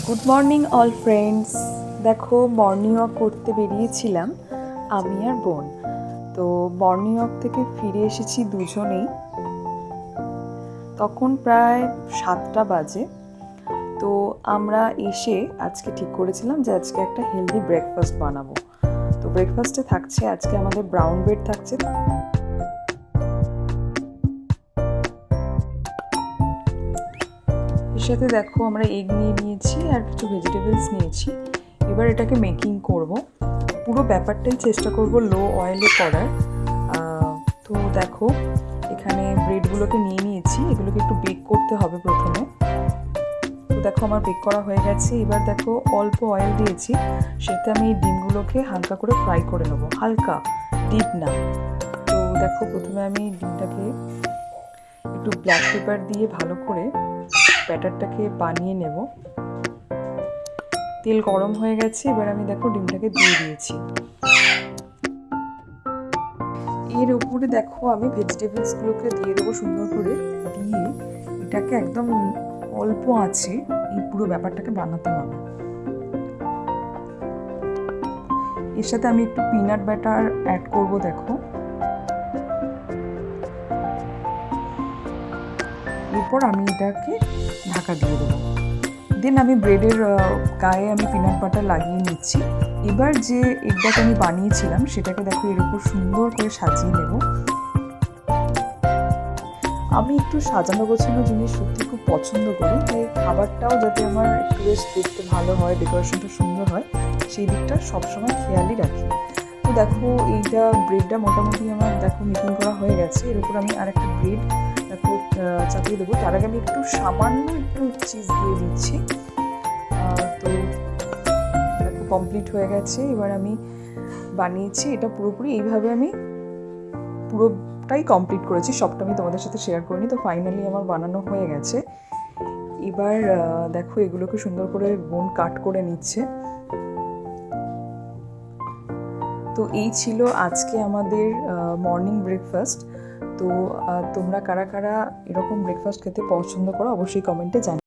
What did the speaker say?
Good morning all friends. দেখো, morning walk করতে বেরিয়েছিলাম আমি আর বোন। তো মর্নিং ওয়াক থেকে ফিরে এসেছি দুজনেই, তখন প্রায় 7টা বাজে। তো আমরা এসে আজকে ঠিক করেছিলাম যে আজকে একটা হেলদি ব্রেকফাস্ট বানাবো। তো ব্রেকফাস্টে থাকছে আজকে আমাদের ব্রাউন ব্রেড থাকছে, এর সাথে দেখো আমরা এগ নিয়ে নিয়েছি আর কিছু ভেজিটেবলস নিয়েছি। এবার এটাকে মেকিং করব, পুরো ব্যাপারটাই চেষ্টা করব লো অয়েলে করার। তো দেখো এখানে ব্রেডগুলোকে নিয়ে নিয়েছি, এগুলোকে একটু বেক করতে হবে প্রথমে। তো দেখো আমার বেক করা হয়ে গেছে। এবার দেখো অল্প অয়েল দিয়েছি, সেটা আমি ডিমগুলোকে হালকা করে ফ্রাই করে নেবো, হালকা, ডিপ না। তো দেখো প্রথমে আমি ডিমটাকে একটু ব্ল্যাক পেপার দিয়ে ভালো করে ব্যাটারটাকে বানিয়ে নেব। তেল গরম হয়ে গেছে, এবার আমি দেখো ডিমটাকে দিয়ে দিয়েছি। এর উপরে দেখো আমি ভেজিটেবলসগুলোকে দিয়ে দেবো সুন্দর করে, দিয়ে এটাকে একদম অল্প আছে এই পুরো ব্যাপারটাকে বানাতে হবে। এর সাথে আমি একটু পিনাট বাটার অ্যাড করব। দেখো এরপর আমি এটাকে ঢাকা দিয়ে দেবো। দেন আমি ব্রেডের গায়ে আমি পিনাট বাটার লাগিয়ে নিচ্ছি। এবার যে এগটাকে আমি বানিয়েছিলাম সেটাকে দেখো এর উপর সুন্দর করে সাজিয়ে নেব। আমি একটু সাজানো গোছানো জিনিস সত্যি খুব পছন্দ করি, তাই খাবারটাও যাতে আমার একটু বেশ দেখতে ভালো হয়, ডেকোরেশনটা সুন্দর হয়, সেই দিকটা সবসময় খেয়ালই রাখি। তো দেখো এইটা ব্রেডটা মোটামুটি আমার দেখো মেকিং করা হয়ে গেছে। এর উপর আমি আরেকটা ব্রেড দেখো চাপিয়ে দেবো। তার আগে আমি একটু সামান্য একটু চিজ দিয়ে দিচ্ছি। তো দেখো কমপ্লিট হয়ে গেছে। এবার আমি বানিয়েছি এটা পুরোপুরি এইভাবে, আমি পুরোটাই কমপ্লিট করেছি, সবটা আমি তোমাদের সাথে শেয়ার করিনি। তো ফাইনালি আমার বানানো হয়ে গেছে। এবার দেখো এগুলোকে সুন্দর করে বোন কাট করে নিচ্ছে। তো এই ছিল আজকে আমাদের মর্নিং ব্রেকফাস্ট। তো তোমরা কারা কারা এরকম ব্রেকফাস্ট খেতে পছন্দ করো অবশ্যই কমেন্টে জানিও।